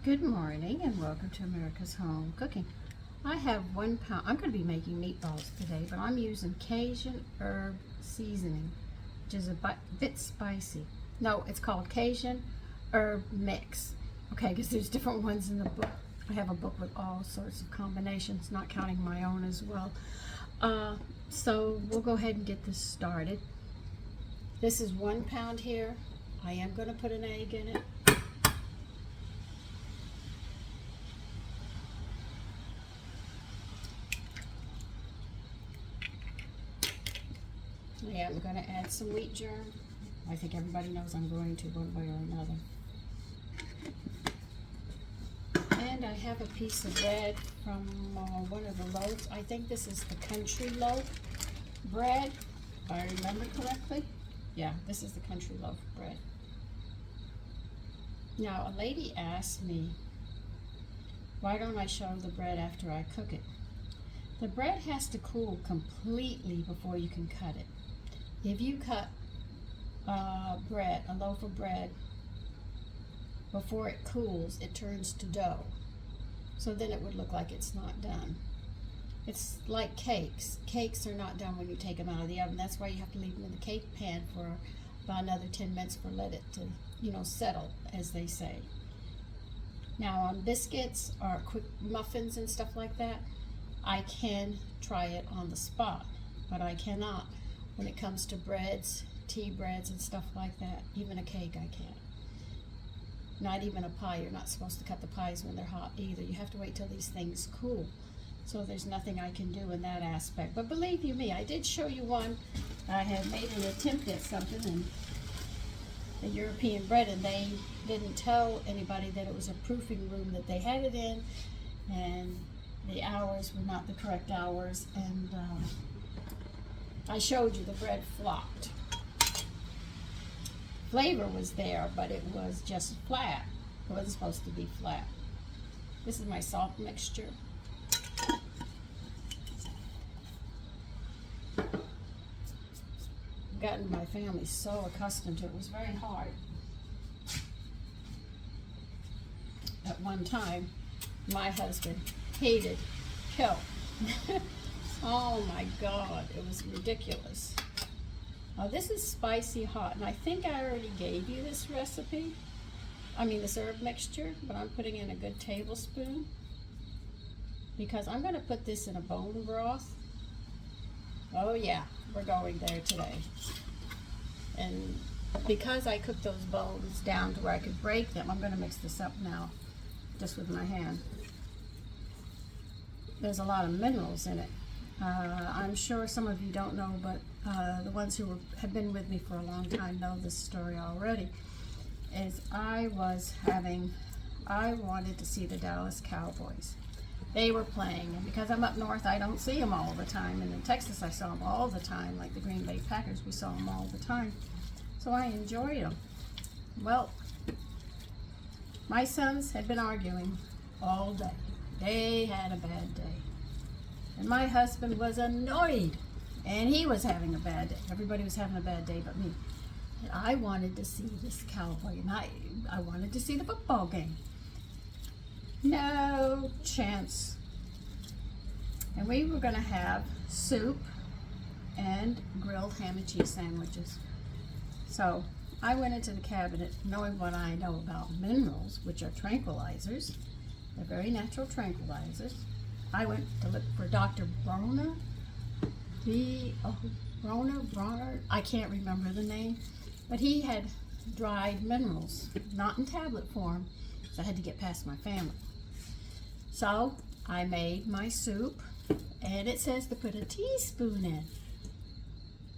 Good morning and welcome to America's Home Cooking. I have 1 pound, I'm going to be making meatballs today, but I'm using Cajun herb seasoning, which is a bit spicy. No, it's called Cajun herb mix. Okay, because there's different ones in the book. I have a book with all sorts of combinations, not counting my own as well. So we'll go ahead and get this started. This is 1 pound here. I am going to put an egg in it. Yeah, I'm going to add some wheat germ. I think everybody knows I'm going to one way or another. And I have a piece of bread from one of the loaves. I think this is the country loaf bread, if I remember correctly. Yeah, this is the country loaf bread. Now, a lady asked me, why don't I show the bread after I cook it? The bread has to cool completely before you can cut it. If you cut a loaf of bread, before it cools, it turns to dough. So then it would look like it's not done. It's like cakes. Cakes are not done when you take them out of the oven. That's why you have to leave them in the cake pan for about another 10 minutes for let it to, settle, as they say. Now on biscuits or quick muffins and stuff like that, I can try it on the spot, but I cannot when it comes to breads, tea breads and stuff like that. Even a cake I can't. Not even a pie. You're not supposed to cut the pies when they're hot either. You have to wait till these things cool. So there's nothing I can do in that aspect. But believe you me, I did show you one. I had made an attempt at something in the European bread, and they didn't tell anybody that it was a proofing room that they had it in, and the hours were not the correct hours, and I showed you the bread flopped. Flavor was there, but it was just flat. It wasn't supposed to be flat. This is my salt mixture. I've gotten my family so accustomed to it. It was very hard. At one time, my husband hated kelp. Oh my God, it was ridiculous. This is spicy hot, and I think I already gave you this recipe. This herb mixture, but I'm putting in a good tablespoon because I'm going to put this in a bone broth. Oh yeah, we're going there today. And because I cooked those bones down to where I could break them, I'm going to mix this up now, just with my hand. There's a lot of minerals in it. I'm sure some of you don't know, but the ones who have been with me for a long time know this story already. Is I wanted to see the Dallas Cowboys. They were playing, and because I'm up north, I don't see them all the time. And in Texas, I saw them all the time, like the Green Bay Packers, we saw them all the time. So I enjoyed them. Well, my sons had been arguing all day. They had a bad day. And my husband was annoyed, and he was having a bad day. Everybody was having a bad day but me. And I wanted to see this cowboy, and I wanted to see the football game. No chance. And we were going to have soup and grilled ham and cheese sandwiches. So I went into the cabinet knowing what I know about minerals, which are tranquilizers. They're very natural tranquilizers. I went to look for Dr. Bronner. Bronner, I can't remember the name, but he had dried minerals, not in tablet form, so I had to get past my family. So I made my soup, and it says to put a teaspoon in.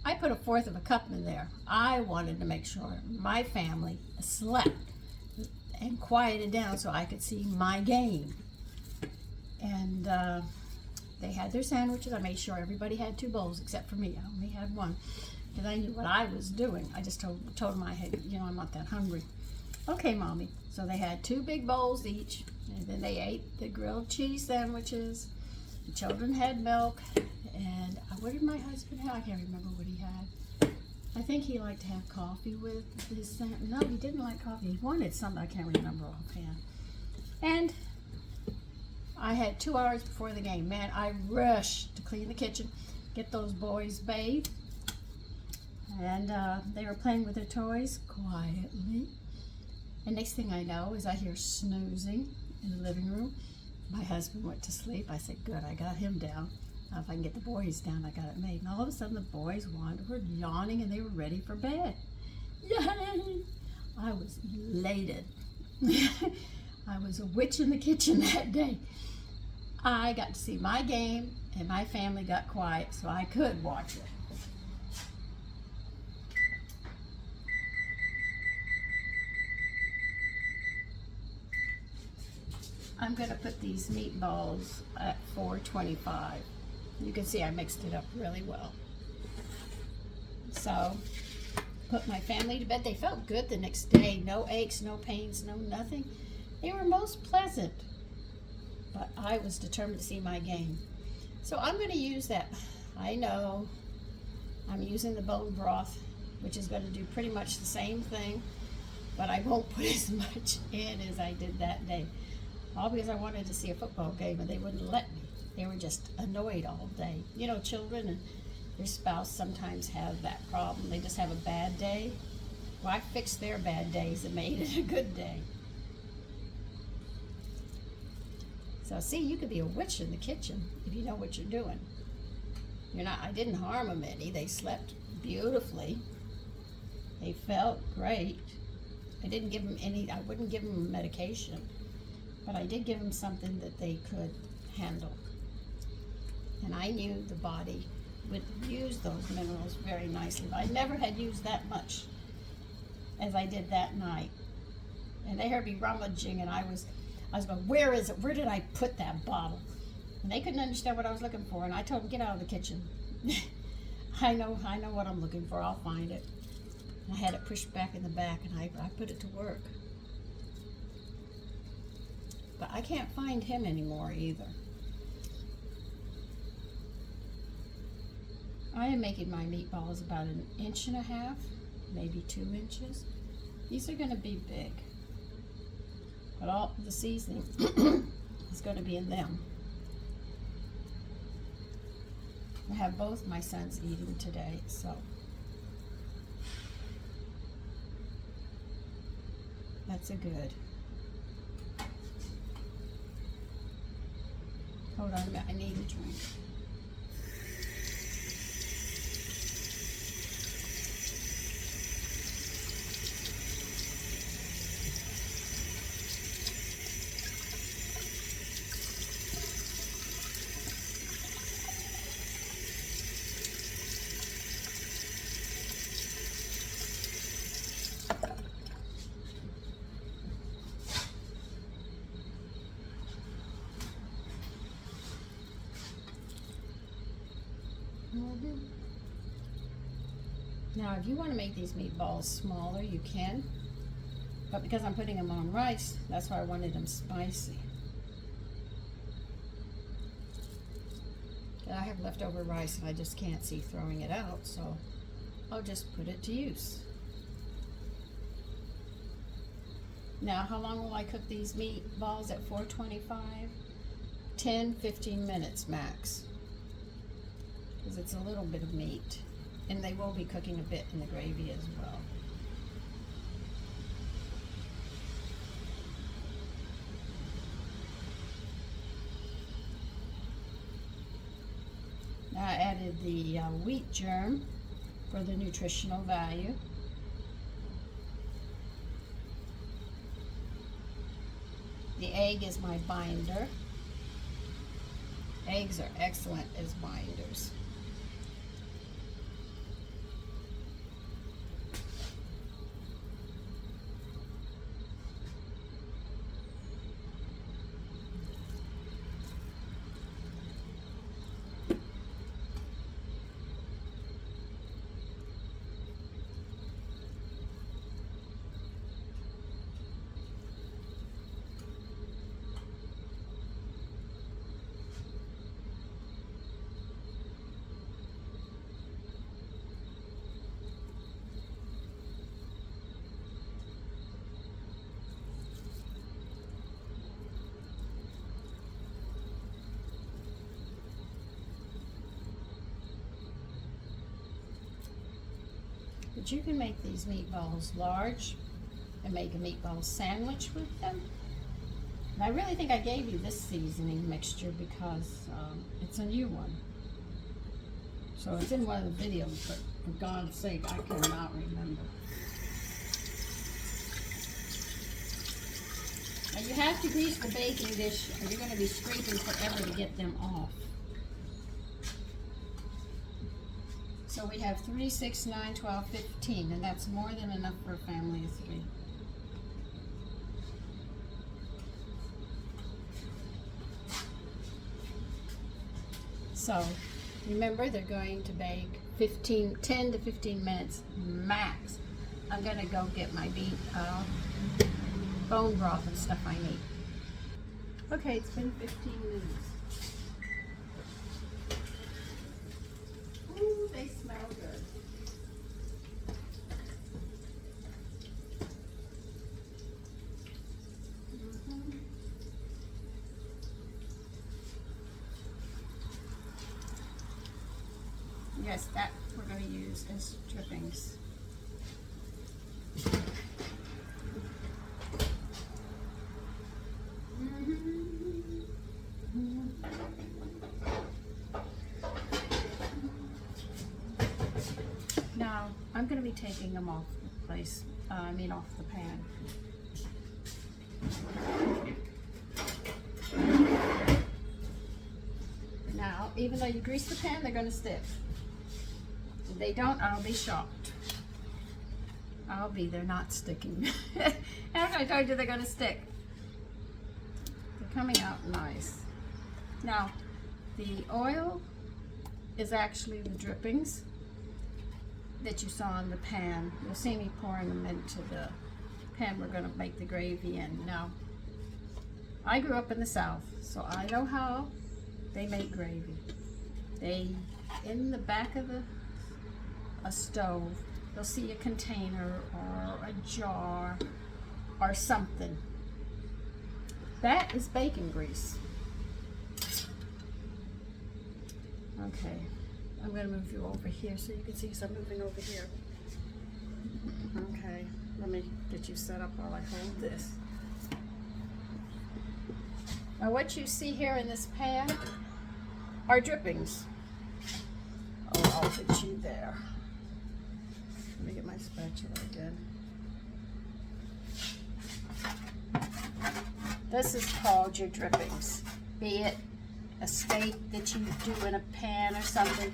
I put 1/4 of a cup in there. I wanted to make sure my family slept and quieted down so I could see my game. And they had their sandwiches. I made sure everybody had 2 bowls except for me. I only had 1 because I knew what I was doing. I just told them I had, I'm not that hungry. Okay, Mommy. So they had 2 big bowls each, and then they ate the grilled cheese sandwiches. The children had milk, and what did my husband have? I can't remember what he had. I think he liked to have coffee with his sandwich. No, he didn't like coffee. He wanted something I can't remember offhand. And I had 2 hours before the game. Man, I rushed to clean the kitchen, get those boys bathed. And they were playing with their toys quietly. And next thing I know is I hear snoozing in the living room. My husband went to sleep. I said, good, I got him down. Now if I can get the boys down, I got it made. And all of a sudden the boys were yawning and they were ready for bed. Yay! I was elated. I was a witch in the kitchen that day. I got to see my game and my family got quiet so I could watch it. I'm going to put these meatballs at 425. You can see I mixed it up really well. So, put my family to bed. They felt good the next day. No aches, no pains, no nothing. They were most pleasant. But I was determined to see my game. So I'm going to use that. I know I'm using the bone broth, which is going to do pretty much the same thing, but I won't put as much in as I did that day. All because I wanted to see a football game and they wouldn't let me. They were just annoyed all day. You know, children and their spouse sometimes have that problem. They just have a bad day. Well, I fixed their bad days and made it a good day. So see, you could be a witch in the kitchen if you know what you're doing. You're not. I didn't harm them any. They slept beautifully. They felt great. I didn't give them any. I wouldn't give them medication, but I did give them something that they could handle. And I knew the body would use those minerals very nicely. But I never had used that much as I did that night. And they heard me rummaging, and I was going, where is it? Where did I put that bottle? And they couldn't understand what I was looking for. And I told them, get out of the kitchen. I know what I'm looking for. I'll find it. And I had it pushed back in the back, and I put it to work. But I can't find him anymore either. I am making my meatballs about 1.5 inches, maybe 2 inches. These are going to be big. But all the seasoning is going to be in them. I have both my sons eating today, so that's a good. Hold on a minute, I need a drink. Now, if you want to make these meatballs smaller, you can. But because I'm putting them on rice, that's why I wanted them spicy. And I have leftover rice and I just can't see throwing it out, so I'll just put it to use. Now, how long will I cook these meatballs at 425? 10-15 minutes max. Because it's a little bit of meat. And they will be cooking a bit in the gravy as well. Now I added the wheat germ for the nutritional value. The egg is my binder. Eggs are excellent as binders. But you can make these meatballs large and make a meatball sandwich with them. And I really think I gave you this seasoning mixture because it's a new one. So it's in one of the videos, but for God's sake, I cannot remember. Now you have to grease the baking dish or you're going to be scraping forever to get them off. So we have 3, 6, 9, 12, 15, and that's more than enough for a family of 3. So remember, they're going to bake 10 to 15 minutes max. I'm going to go get my bone broth and stuff I need. Okay, it's been 15 minutes. Ooh, they smell good. Yes, that we're going to use as drippings. Now, I'm going to be taking them off the place, off the pan. Now, even though you grease the pan, they're going to stick. If they don't, I'll be shocked. They're not sticking. After I told you they're going to stick. They're coming out nice. Now, the oil is actually the drippings that you saw in the pan. You'll see me pouring them into the pan we're going to make the gravy in. Now, I grew up in the South, so I know how they make gravy. In the back of a stove, you'll see a container or a jar or something. That is bacon grease. Okay, I'm going to move you over here so you can see, so I'm moving over here. Okay, let me get you set up while I hold this. Now what you see here in this pan are drippings. Oh, I'll put you there. Let me get my spatula again. This is called your drippings. Be it a steak that you do in a pan or something.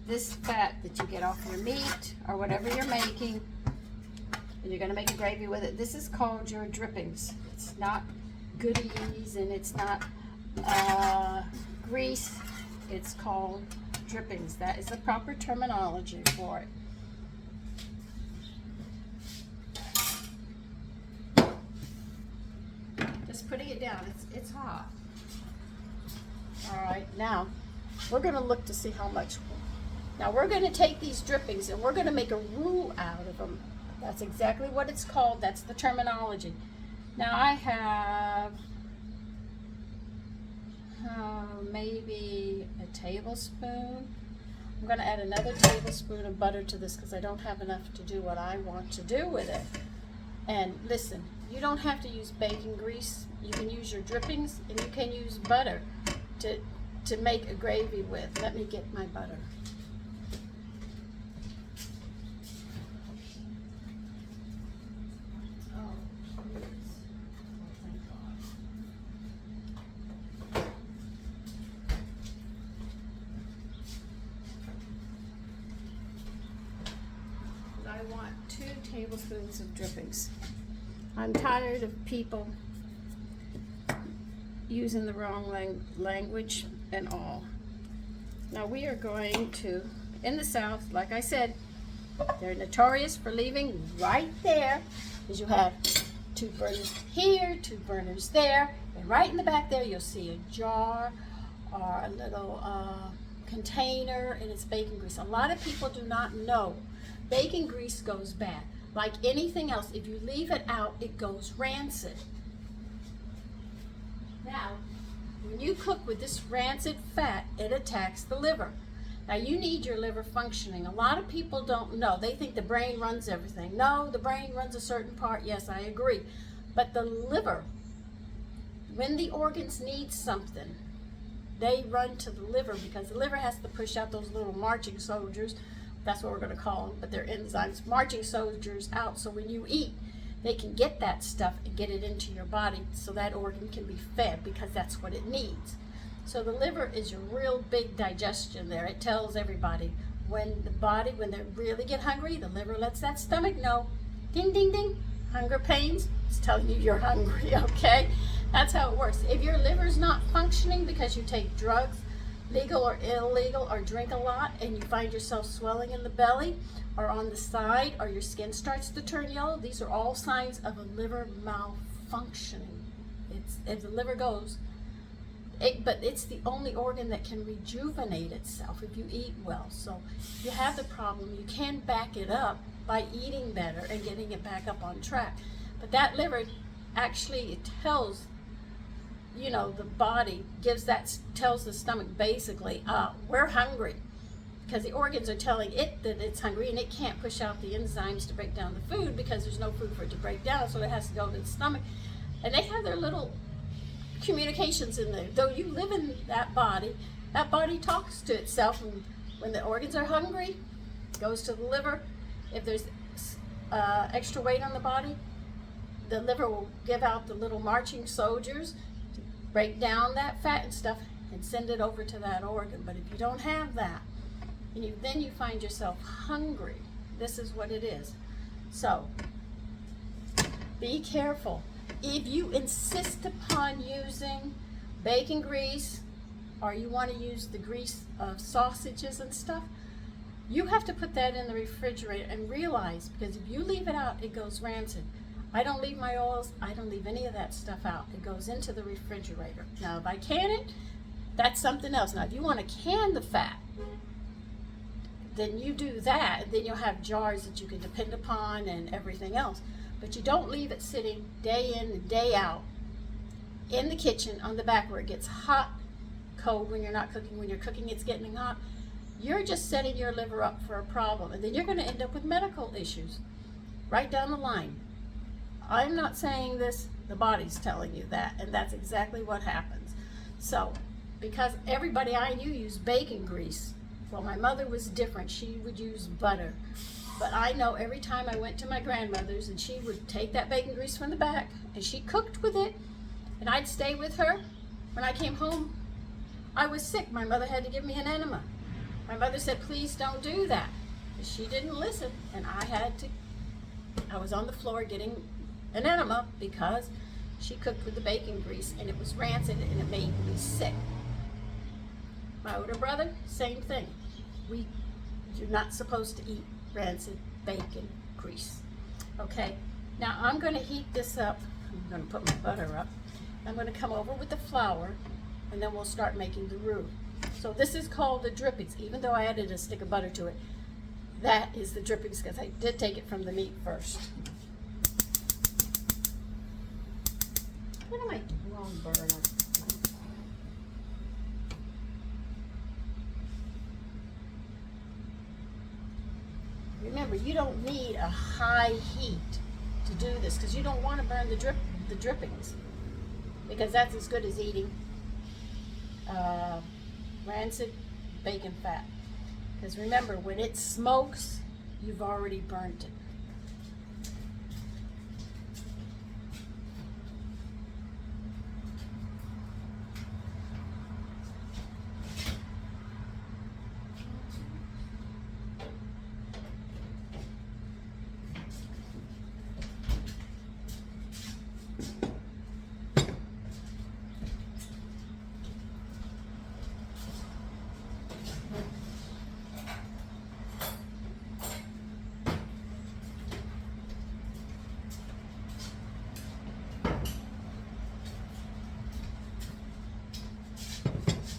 This fat that you get off your meat or whatever you're making, and you're going to make a gravy with it. This is called your drippings. It's not goodies and it's not grease. It's called drippings. That is the proper terminology for it. Just putting it down. It's hot. All right, now we're going to look to see how much. Now we're going to take these drippings and we're going to make a roux out of them. That's exactly what it's called. That's the terminology. Now I have maybe a tablespoon. I'm going to add another tablespoon of butter to this because I don't have enough to do what I want to do with it. And listen, you don't have to use bacon grease. You can use your drippings and you can use butter to make a gravy with. Let me get my butter. I want 2 tablespoons of drippings. I'm tired of people using the wrong language and all. Now we are going to, in the South, like I said, they're notorious for leaving right there, because you have 2 burners here, 2 burners there, and right in the back there you'll see a jar or a little container, and it's bacon grease. A lot of people do not know bacon grease goes bad. Like anything else, if you leave it out, it goes rancid. Now, when you cook with this rancid fat, it attacks the liver. Now you need your liver functioning. A lot of people don't know. They think the brain runs everything. No, the brain runs a certain part. Yes, I agree. But the liver, when the organs need something, they run to the liver because the liver has to push out those little marching soldiers. That's what we're going to call them, but they're enzymes, marching soldiers out. So when you eat, they can get that stuff and get it into your body so that organ can be fed because that's what it needs. So the liver is your real big digestion there. It tells everybody when they really get hungry, the liver lets that stomach know, ding, ding, ding, hunger pains. It's telling you you're hungry, okay? That's how it works. If your liver's not functioning because you take drugs, legal or illegal, or drink a lot, and you find yourself swelling in the belly or on the side, or your skin starts to turn yellow, these are all signs of a liver malfunctioning. If the liver goes, but it's the only organ that can rejuvenate itself if you eat well. So if you have the problem, you can back it up by eating better and getting it back up on track. But that liver actually, it tells, you know, the body tells the stomach basically, we're hungry, because the organs are telling it that it's hungry, and it can't push out the enzymes to break down the food because there's no food for it to break down, so it has to go to the stomach. And they have their little communications in there. Though you live in that body talks to itself, and when the organs are hungry, it goes to the liver. If there's extra weight on the body, the liver will give out the little marching soldiers to break down that fat and stuff and send it over to that organ. But if you don't have that, and then you find yourself hungry, this is what it is. So be careful. If you insist upon using bacon grease, or you want to use the grease of sausages and stuff, you have to put that in the refrigerator and realize, because if you leave it out, it goes rancid. I don't leave my oils, I don't leave any of that stuff out. It goes into the refrigerator. Now, if I can it, that's something else. Now, if you want to can the fat, then you do that, and then you'll have jars that you can depend upon and everything else. But you don't leave it sitting day in and day out in the kitchen on the back where it gets hot, cold when you're not cooking. When you're cooking, it's getting hot. You're just setting your liver up for a problem, and then you're going to end up with medical issues right down the line. I'm not saying this, the body's telling you that, and that's exactly what happens. So, because everybody I knew used bacon grease, well, my mother was different. She would use butter. But I know every time I went to my grandmother's, and she would take that bacon grease from the back, and she cooked with it, and I'd stay with her. When I came home, I was sick. My mother had to give me an enema. My mother said, please don't do that. But she didn't listen, and I was on the floor getting an enema because she cooked with the bacon grease, and it was rancid, and it made me sick. My older brother, same thing. You're not supposed to eat rancid bacon grease. Okay, now I'm going to heat this up. I'm going to put my butter up. I'm going to come over with the flour, and then we'll start making the roux. So this is called the drippings, even though I added a stick of butter to it. That is the drippings because I did take it from the meat first. What am I doing? Wrong burner. Remember, you don't need a high heat to do this because you don't want to burn the drippings, because that's as good as eating rancid bacon fat. Because remember, when it smokes, you've already burnt it.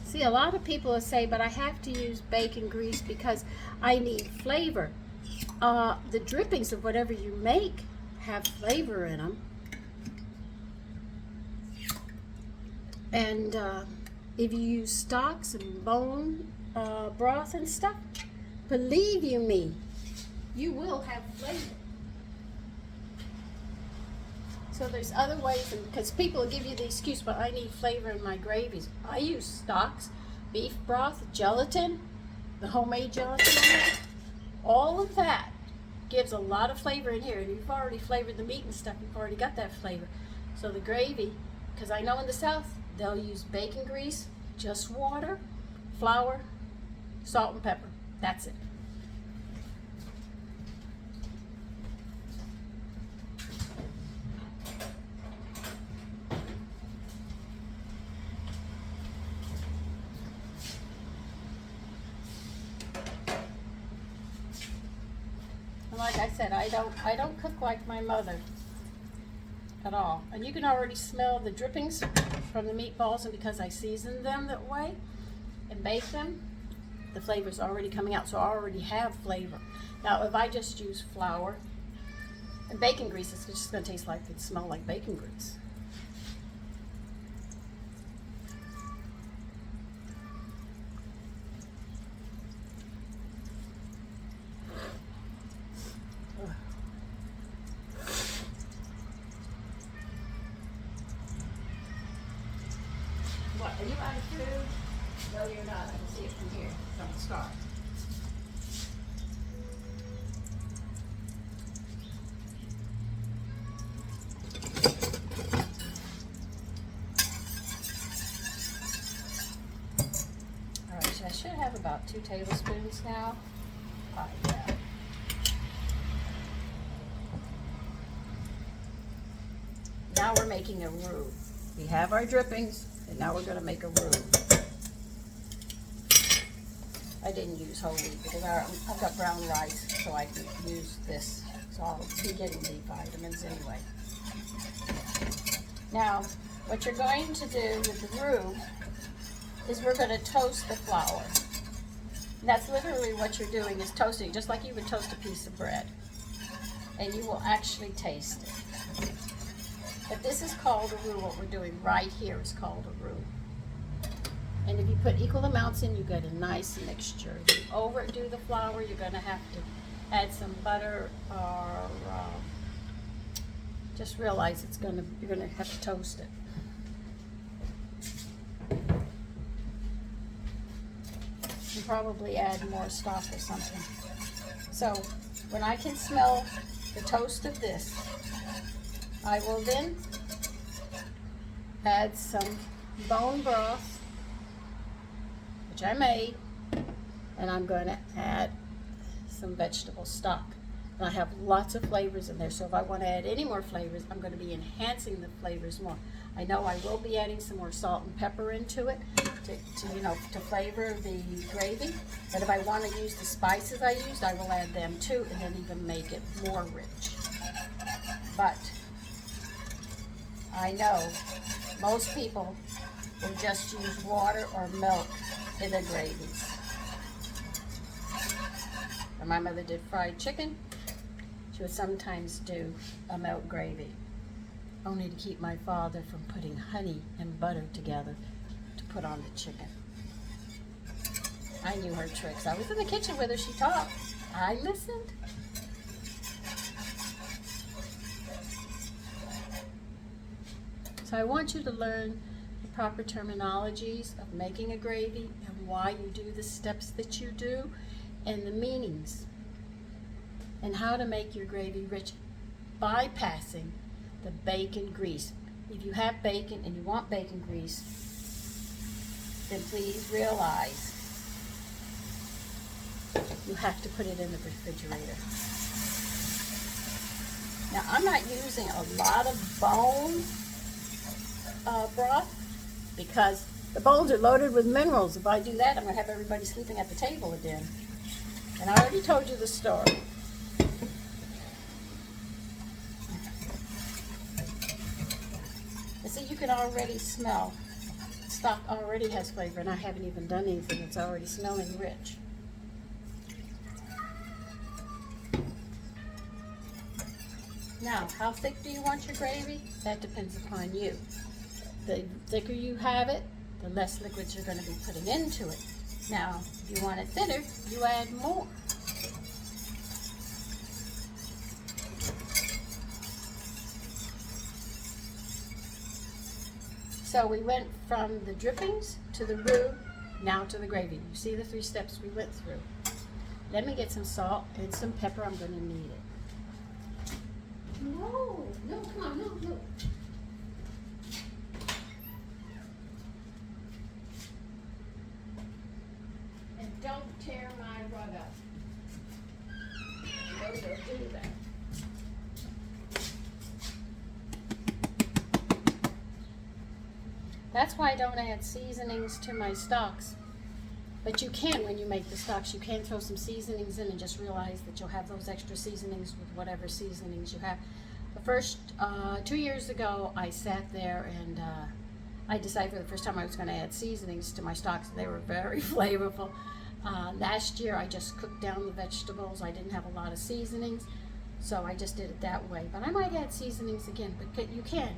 See, a lot of people will say, but I have to use bacon grease because I need flavor. The drippings of whatever you make have flavor in them. And if you use stocks and bone broth and stuff, believe you me, you will have flavor. So there's other ways, because people will give you the excuse, but I need flavor in my gravies. I use stocks, beef broth, gelatin, the homemade gelatin, all of that gives a lot of flavor in here. And you've already flavored the meat and stuff, you've already got that flavor. So the gravy, because I know in the South, they'll use bacon grease, just water, flour, salt and pepper. That's it. And like I said, I don't cook like my mother at all. And you can already smell the drippings from the meatballs, and because I seasoned them that way and baked them, the flavor's already coming out, so I already have flavor. Now, if I just use flour and bacon grease, it's just gonna taste like, it smell like bacon grease. What, are you out of food? No, you're not. I can see it from here, from the start. All right, so I should have about 2 tablespoons now. Yeah. Now we're making a roux. We have our drippings, and now we're going to make a roux. I didn't use whole wheat because I've got brown rice, so I can use this. So I'll be getting the vitamins anyway. Now, what you're going to do with the roux is we're going to toast the flour. And that's literally what you're doing, is toasting, just like you would toast a piece of bread. And you will actually taste it. But this is called a roux. What we're doing right here is called a roux. And if you put equal amounts in, you get a nice mixture. If you overdo the flour, you're going to have to add some butter, or just realize you're going to have to toast it. And probably add more stock or something. So when I can smell the toast of this, I will then add some bone broth, which I made, and I'm going to add some vegetable stock. And I have lots of flavors in there, so if I want to add any more flavors, I'm going to be enhancing the flavors more. I know I will be adding some more salt and pepper into it to flavor the gravy. But if I want to use the spices I used, I will add them too, and then even make it more rich. But I know most people will just use water or milk in their gravies. When my mother did fried chicken, she would sometimes do a milk gravy, only to keep my father from putting honey and butter together to put on the chicken. I knew her tricks. I was in the kitchen with her. She taught. I listened. So I want you to learn the proper terminologies of making a gravy and why you do the steps that you do and the meanings and how to make your gravy rich, bypassing the bacon grease. If you have bacon and you want bacon grease, then please realize you have to put it in the refrigerator. Now, I'm not using a lot of bone broth because the bones are loaded with minerals. If I do that, I'm going to have everybody sleeping at the table again. And I already told you the story. And see, you can already smell. Stock already has flavor, and I haven't even done anything. It's already smelling rich. Now, how thick do you want your gravy? That depends upon you. The thicker you have it, the less liquids you're going to be putting into it. Now, if you want it thinner, you add more. So we went from the drippings to the roux, now to the gravy. You see the 3 steps we went through. Let me get some salt and some pepper. I'm going to need it. No, come on, no. And don't tear my rug up. No, don't do that. That's why I don't add seasonings to my stocks. But you can when you make the stocks. You can throw some seasonings in and just realize that you'll have those extra seasonings with whatever seasonings you have. The first 2 years ago, I sat there and I decided for the first time I was going to add seasonings to my stocks. They were very flavorful. Last year, I just cooked down the vegetables. I didn't have a lot of seasonings, so I just did it that way. But I might add seasonings again, but you can.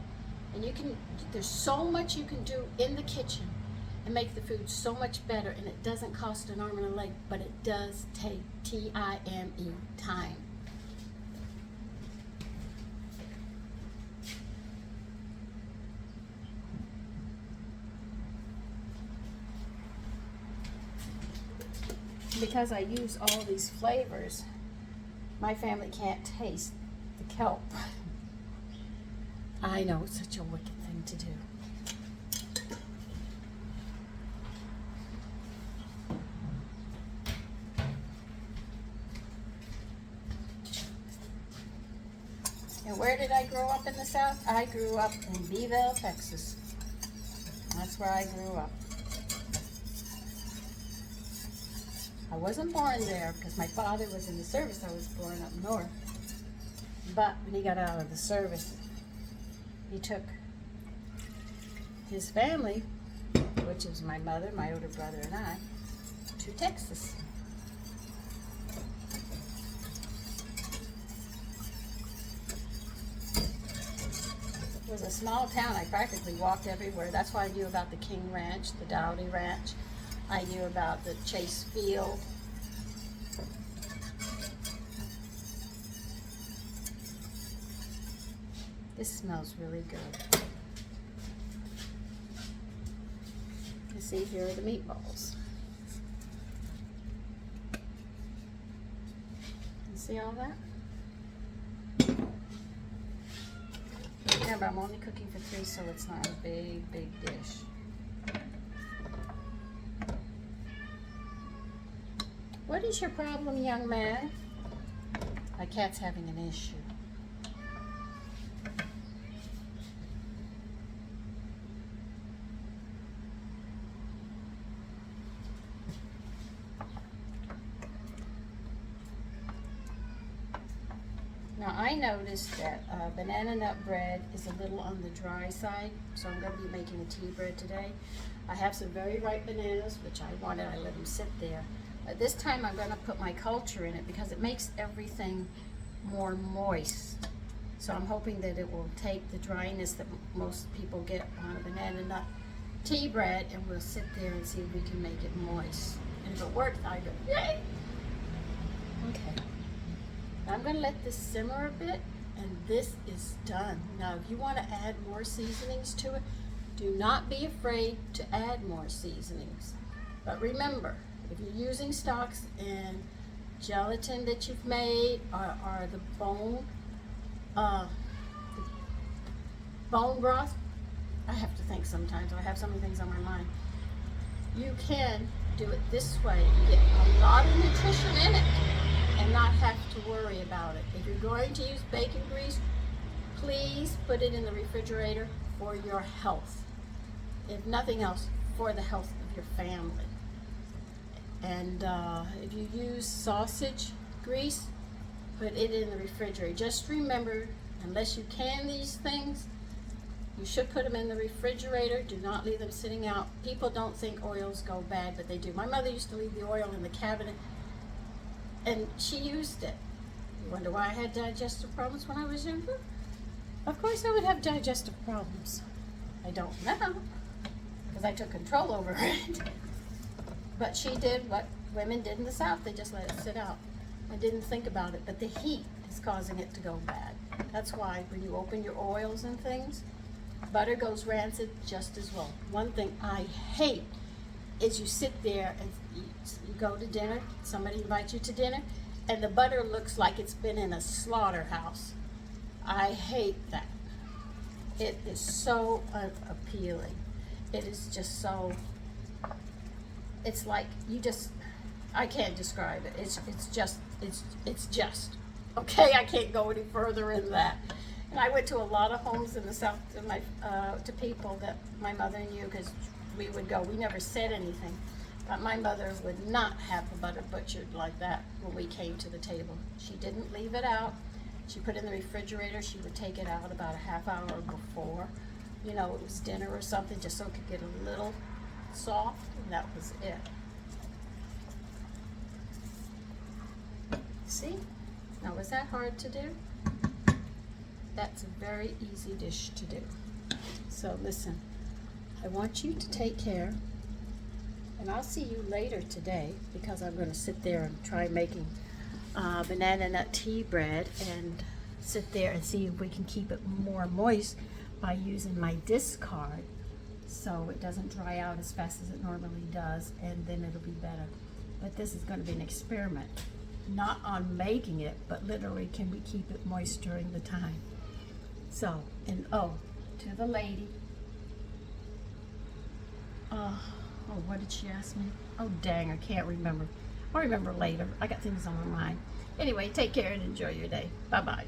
And you can, there's so much you can do in the kitchen and make the food so much better, and it doesn't cost an arm and a leg, but it does take T-I-M-E, time. Because I use all these flavors, my family can't taste the kelp. I know, it's such a wicked thing to do. And where did I grow up in the South? I grew up in Beeville, Texas. That's where I grew up. I wasn't born there because my father was in the service. I was born up north. But when he got out of the service, he took his family, which is my mother, my older brother, and I, to Texas. It was a small town. I practically walked everywhere. That's why I knew about the King Ranch, the Dowdy Ranch. I knew about the Chase Field. This smells really good. You see, here are the meatballs. You see all that? Remember, I'm only cooking for 3, so it's not a big, big dish. What is your problem, young man? My cat's having an issue. Now I noticed that banana nut bread is a little on the dry side, so I'm going to be making a tea bread today. I have some very ripe bananas, which I wanted. I let them sit there. This time I'm going to put my culture in it because it makes everything more moist. So I'm hoping that it will take the dryness that most people get on a banana nut tea bread, and we'll sit there and see if we can make it moist. And if it works, I go, yay! Okay. I'm going to let this simmer a bit, and this is done. Now, if you want to add more seasonings to it, do not be afraid to add more seasonings. But remember, if you're using stocks and gelatin that you've made, or the bone broth, I have to think sometimes. I have so many things on my mind. You can do it this way. You get a lot of nutrition in it and not have to worry about it. If you're going to use bacon grease, please put it in the refrigerator for your health. If nothing else, for the health of your family. And if you use sausage grease, put it in the refrigerator. Just remember, unless you can these things, you should put them in the refrigerator. Do not leave them sitting out. People don't think oils go bad, but they do. My mother used to leave the oil in the cabinet, and she used it. You wonder why I had digestive problems when I was younger? Of course I would have digestive problems. I don't know, because I took control over it. But she did what women did in the South. They just let it sit out and didn't think about it. But the heat is causing it to go bad. That's why when you open your oils and things, butter goes rancid just as well. One thing I hate is you sit there and you go to dinner, somebody invites you to dinner, and the butter looks like it's been in a slaughterhouse. I hate that. It is so unappealing. It is just so, it's like you just, I can't describe it. It's just, okay, I can't go any further in that. And I went to a lot of homes in the South to people that my mother knew, because we would go. We never said anything, but my mother would not have the butter butchered like that when we came to the table. She didn't leave it out. She put it in the refrigerator. She would take it out about a half hour before, you know, it was dinner or something, just so it could get a little soft, and that was it. See? Now, was that hard to do? That's a very easy dish to do. So listen, I want you to take care, and I'll see you later today, because I'm going to sit there and try making banana nut tea bread and sit there and see if we can keep it more moist by using my discard so it doesn't dry out as fast as it normally does, and then it'll be better. But this is going to be an experiment, not on making it, but literally, can we keep it moist during the time? So, and oh, to the lady, oh, what did she ask me? Oh, dang, I can't remember. I'll remember later. I got things on my mind. Anyway, take care and enjoy your day. Bye-bye.